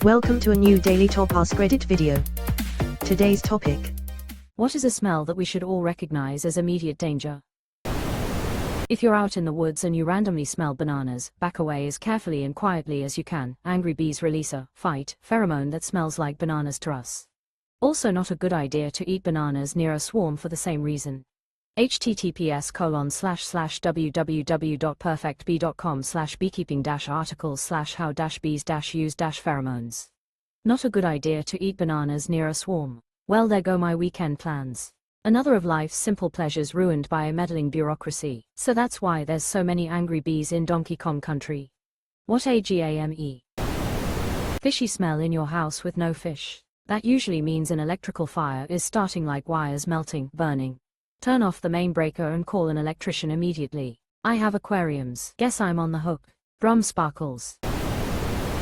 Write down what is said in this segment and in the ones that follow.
Welcome to a new Daily Top Askreddit video. Today's topic. What is a smell that we should all recognize as immediate danger? If you're out in the woods and you randomly smell bananas, back away as carefully and quietly as you can. Angry bees release a fight pheromone that smells like bananas to us. Also not a good idea to eat bananas near a swarm for the same reason. https://www.perfectbee.com/beekeeping-articles/how-bees-use-pheromones. Not a good idea to eat bananas near a swarm. Well, there go my weekend plans. Another of life's simple pleasures ruined by a meddling bureaucracy. So that's why there's so many angry bees in Donkey Kong Country. What a game. Fishy smell in your house with no fish. That usually means an electrical fire is starting, like wires melting, burning. Turn off the main breaker and call an electrician immediately. I have aquariums. Guess I'm on the hook. Drum sparkles.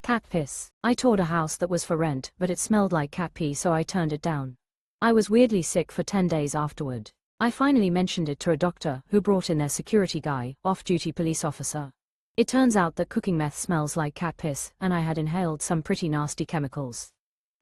Cat piss. I toured a house that was for rent, but it smelled like cat pee, so I turned it down. I was weirdly sick for 10 days afterward. I finally mentioned it to a doctor, who brought in their security guy, off-duty police officer. It turns out that cooking meth smells like cat piss, and I had inhaled some pretty nasty chemicals.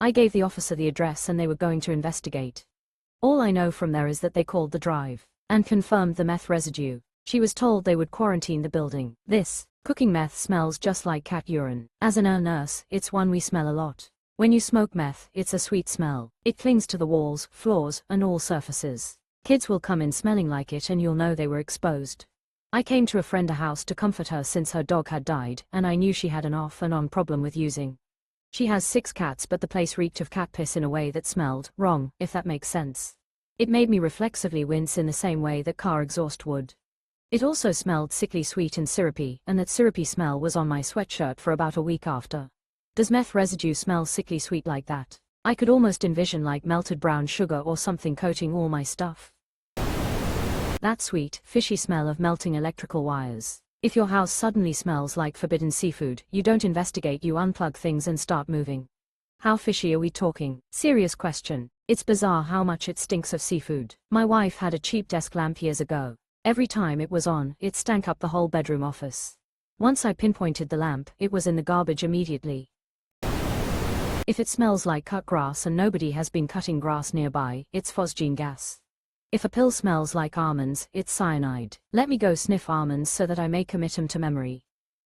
I gave the officer the address and they were going to investigate. All I know from there is that they called the drive and confirmed the meth residue. She was told they would quarantine the building. This cooking meth smells just like cat urine. As a nurse, it's one we smell a lot. When you smoke meth, it's a sweet smell. It clings to the walls, floors, and all surfaces. Kids will come in smelling like it and you'll know they were exposed. I came to a friend's house to comfort her since her dog had died, and I knew she had an off and on problem with using. She has 6 cats, but the place reeked of cat piss in a way that smelled wrong, if that makes sense. It made me reflexively wince in the same way that car exhaust would. It also smelled sickly sweet and syrupy, and that syrupy smell was on my sweatshirt for about a week after. Does meth residue smell sickly sweet like that? I could almost envision like melted brown sugar or something coating all my stuff. That sweet, fishy smell of melting electrical wires. If your house suddenly smells like forbidden seafood, you don't investigate, you unplug things and start moving. How fishy are we talking? Serious question. It's bizarre how much it stinks of seafood. My wife had a cheap desk lamp years ago. Every time it was on, it stank up the whole bedroom office. Once I pinpointed the lamp, it was in the garbage immediately. If it smells like cut grass and nobody has been cutting grass nearby, it's phosgene gas. If a pill smells like almonds, it's cyanide. Let me go sniff almonds so that I may commit 'em to memory.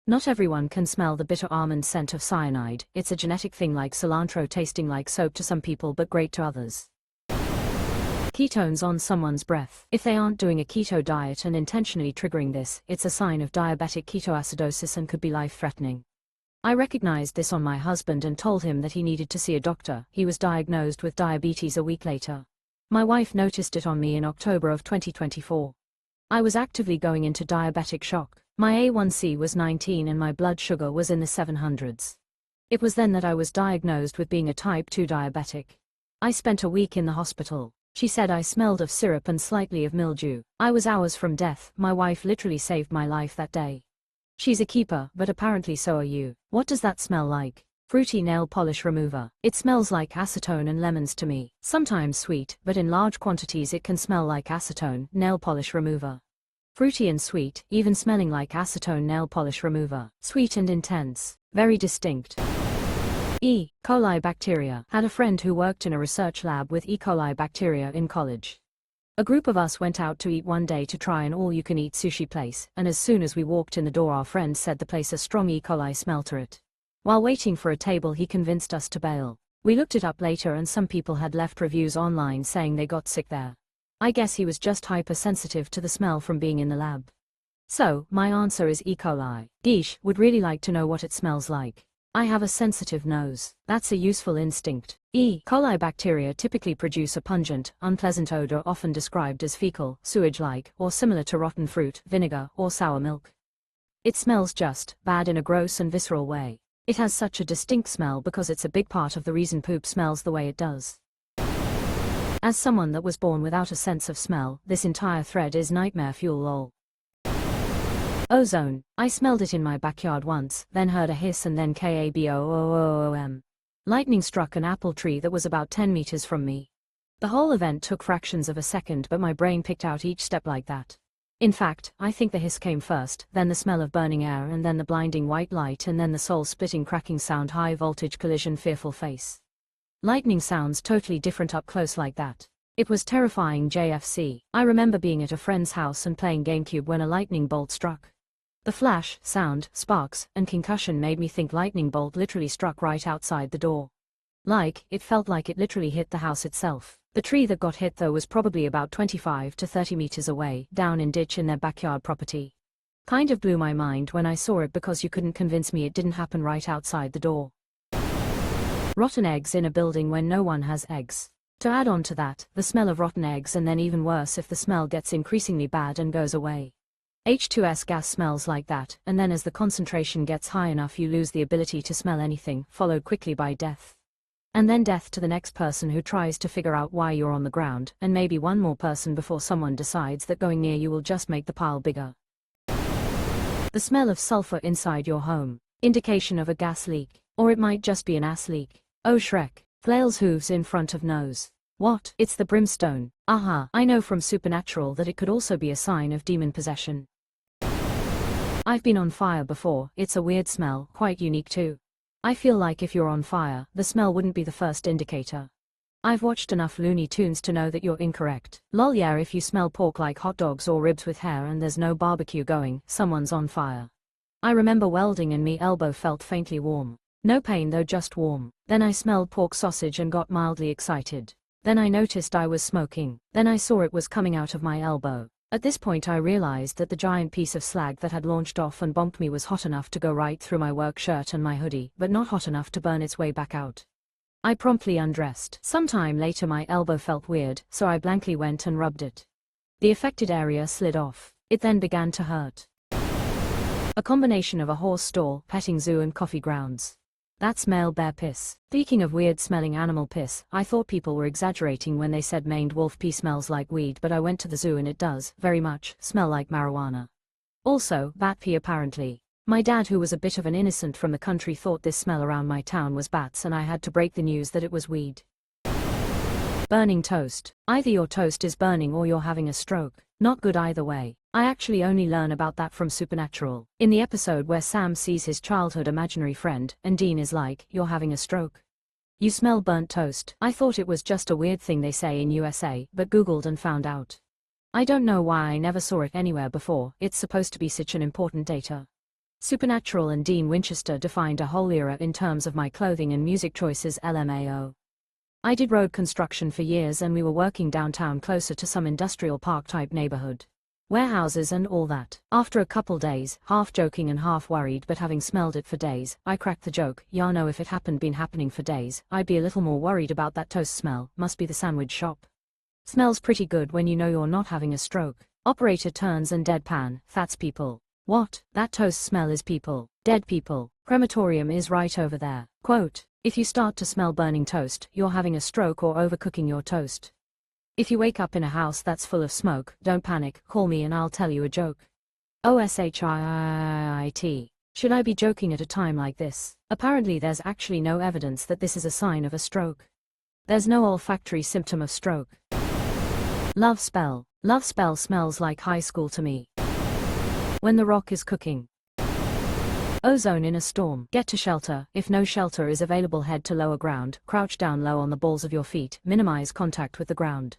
Not everyone can smell the bitter almond scent of cyanide. It's a genetic thing, like cilantro tasting like soap to some people but great to others. Ketones on someone's breath. If they aren't doing a keto diet and intentionally triggering this, it's a sign of diabetic ketoacidosis and could be life-threatening. I recognized this on my husband and told him that he needed to see a doctor. He was diagnosed with diabetes a week later. My wife noticed it on me in October of 2024. I was actively going into diabetic shock. My A1C was 19 and my blood sugar was in the 700s. It was then that I was diagnosed with being a type 2 diabetic. I spent a week in the hospital. She said I smelled of syrup and slightly of mildew. I was hours from death. My wife literally saved my life that day. She's a keeper, but apparently so are you. What does that smell like? Fruity nail polish remover. It smells like acetone and lemons to me. Sometimes sweet, but in large quantities it can smell like acetone, nail polish remover. Fruity and sweet, even smelling like acetone nail polish remover. Sweet and intense. Very distinct. E. coli bacteria. Had a friend who worked in a research lab with E. coli bacteria in college. A group of us went out to eat one day to try an all-you-can-eat sushi place, and as soon as we walked in the door our friend said the place a strong E. coli smell to it. While waiting for a table he convinced us to bail. We looked it up later and some people had left reviews online saying they got sick there. I guess he was just hypersensitive to the smell from being in the lab. So, my answer is E. coli. Geesh, would really like to know what it smells like. I have a sensitive nose. That's a useful instinct. E. coli bacteria typically produce a pungent, unpleasant odor often described as fecal, sewage-like, or similar to rotten fruit, vinegar, or sour milk. It smells just bad in a gross and visceral way. It has such a distinct smell because it's a big part of the reason poop smells the way it does. As someone that was born without a sense of smell, this entire thread is nightmare fuel lol. Ozone. I smelled it in my backyard once, then heard a hiss and then kaboom. Lightning struck an apple tree that was about 10 meters from me. The whole event took fractions of a second, but my brain picked out each step like that. In fact, I think the hiss came first, then the smell of burning air, and then the blinding white light, and then the soul-splitting cracking sound, high voltage collision, fearful face. Lightning sounds totally different up close like that. It was terrifying. JFC. I remember being at a friend's house and playing GameCube when a lightning bolt struck. The flash, sound, sparks, and concussion made me think lightning bolt literally struck right outside the door. It felt like it literally hit the house itself. The tree that got hit though was probably about 25 to 30 meters away, down in ditch in their backyard property. Kind of blew my mind when I saw it because you couldn't convince me it didn't happen right outside the door. Rotten eggs in a building when no one has eggs. To add on to that, the smell of rotten eggs, and then even worse if the smell gets increasingly bad and goes away. H2S gas smells like that, and then as the concentration gets high enough you lose the ability to smell anything, followed quickly by death. And then death to the next person who tries to figure out why you're on the ground, and maybe one more person before someone decides that going near you will just make the pile bigger. The smell of sulfur inside your home. Indication of a gas leak. Or it might just be an ass leak. Oh Shrek. Flail's hooves in front of nose. What? It's the brimstone. Aha, I know from Supernatural that it could also be a sign of demon possession. I've been on fire before. It's a weird smell, quite unique too. I feel like if you're on fire, the smell wouldn't be the first indicator. I've watched enough Looney Tunes to know that you're incorrect. Lol, yeah, if you smell pork like hot dogs or ribs with hair and there's no barbecue going, someone's on fire. I remember welding and me elbow felt faintly warm. No pain though, just warm. Then I smelled pork sausage and got mildly excited. Then I noticed I was smoking. Then I saw it was coming out of my elbow. At this point I realized that the giant piece of slag that had launched off and bonked me was hot enough to go right through my work shirt and my hoodie, but not hot enough to burn its way back out. I promptly undressed. Sometime later my elbow felt weird, so I blankly went and rubbed it. The affected area slid off. It then began to hurt. A combination of a horse stall, petting zoo and coffee grounds. That's male bear piss. Speaking of weird smelling animal piss, I thought people were exaggerating when they said maned wolf pee smells like weed, but I went to the zoo and it does, very much, smell like marijuana. Also, bat pee apparently. My dad, who was a bit of an innocent from the country, thought this smell around my town was bats and I had to break the news that it was weed. Burning toast. Either your toast is burning or you're having a stroke. Not good either way. I actually only learn about that from Supernatural. In the episode where Sam sees his childhood imaginary friend, and Dean is like, "You're having a stroke. You smell burnt toast." I thought it was just a weird thing they say in USA, but Googled and found out. I don't know why I never saw it anywhere before. It's supposed to be such an important data. Supernatural and Dean Winchester defined a whole era in terms of my clothing and music choices. LMAO. I did road construction for years and we were working downtown closer to some industrial park type neighborhood. Warehouses and all that. After a couple days, half joking and half worried but having smelled it for days, I cracked the joke, "Yeah, no, if it hadn't been happening for days, I'd be a little more worried about that toast smell. Must be the sandwich shop. Smells pretty good when you know you're not having a stroke." Operator turns and deadpan, "That's people." What? That toast smell is people. Dead people. Crematorium is right over there. Quote, "If you start to smell burning toast, you're having a stroke or overcooking your toast. If you wake up in a house that's full of smoke, don't panic, call me and I'll tell you a joke." OSHIT. Should I be joking at a time like this? Apparently there's actually no evidence that this is a sign of a stroke. There's no olfactory symptom of stroke. Love spell. Love spell smells like high school to me. When the rock is cooking. Ozone in a storm. Get to shelter. If no shelter is available, head to lower ground, crouch down low on the balls of your feet, minimize contact with the ground.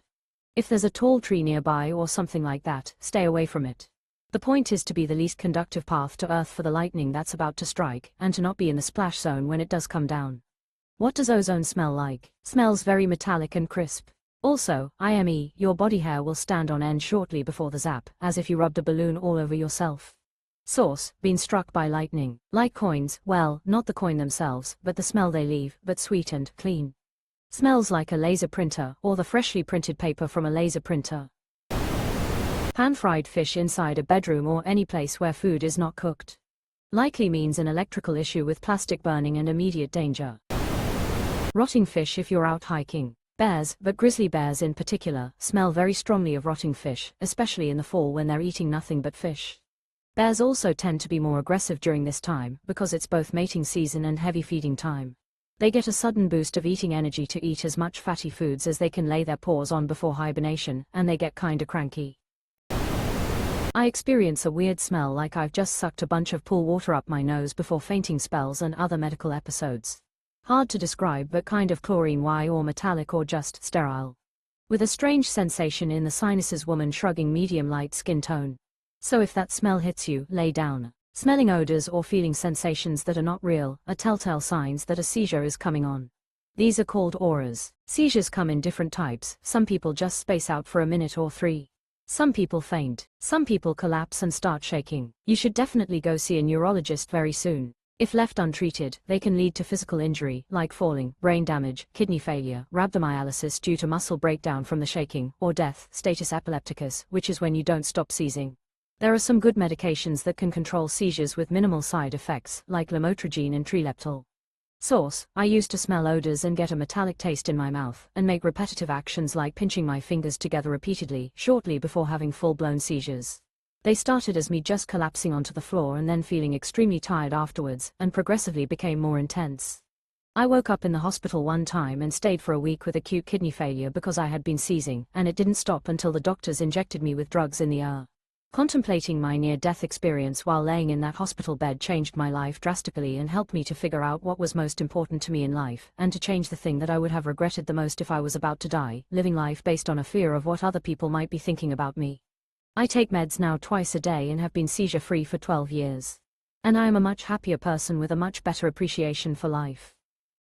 If there's a tall tree nearby or something like that, stay away from it. The point is to be the least conductive path to Earth for the lightning that's about to strike, and to not be in the splash zone when it does come down. What does ozone smell like? Smells very metallic and crisp. Also, IME, your body hair will stand on end shortly before the zap, as if you rubbed a balloon all over yourself. Source, been struck by lightning. Like coins, well, not the coin themselves, but the smell they leave, but sweet and clean. Smells like a laser printer, or the freshly printed paper from a laser printer. Pan-fried fish inside a bedroom or any place where food is not cooked. Likely means an electrical issue with plastic burning and immediate danger. Rotting fish if you're out hiking. Bears, but grizzly bears in particular, smell very strongly of rotting fish, especially in the fall when they're eating nothing but fish. Bears also tend to be more aggressive during this time, because it's both mating season and heavy feeding time. They get a sudden boost of eating energy to eat as much fatty foods as they can lay their paws on before hibernation, and they get kinda cranky. I experience a weird smell like I've just sucked a bunch of pool water up my nose before fainting spells and other medical episodes. Hard to describe, but kind of chlorine-y or metallic or just sterile. With a strange sensation in the sinuses. Woman shrugging, medium light skin tone. So if that smell hits you, lay down. Smelling odors or feeling sensations that are not real are telltale signs that a seizure is coming on. These are called auras. Seizures come in different types. Some people just space out for a minute or 3. Some people faint. Some people collapse and start shaking. You should definitely go see a neurologist very soon. If left untreated, they can lead to physical injury, like falling, brain damage, kidney failure, rhabdomyolysis due to muscle breakdown from the shaking, or death, status epilepticus, which is when you don't stop seizing. There are some good medications that can control seizures with minimal side effects, like lamotrigine and trileptal. Source: I used to smell odors and get a metallic taste in my mouth, and make repetitive actions like pinching my fingers together repeatedly, shortly before having full-blown seizures. They started as me just collapsing onto the floor and then feeling extremely tired afterwards, and progressively became more intense. I woke up in the hospital one time and stayed for a week with acute kidney failure because I had been seizing, and it didn't stop until the doctors injected me with drugs in the ER. Contemplating my near-death experience while laying in that hospital bed changed my life drastically and helped me to figure out what was most important to me in life, and to change the thing that I would have regretted the most if I was about to die, living life based on a fear of what other people might be thinking about me. I take meds now twice a day and have been seizure-free for 12 years. And I am a much happier person with a much better appreciation for life.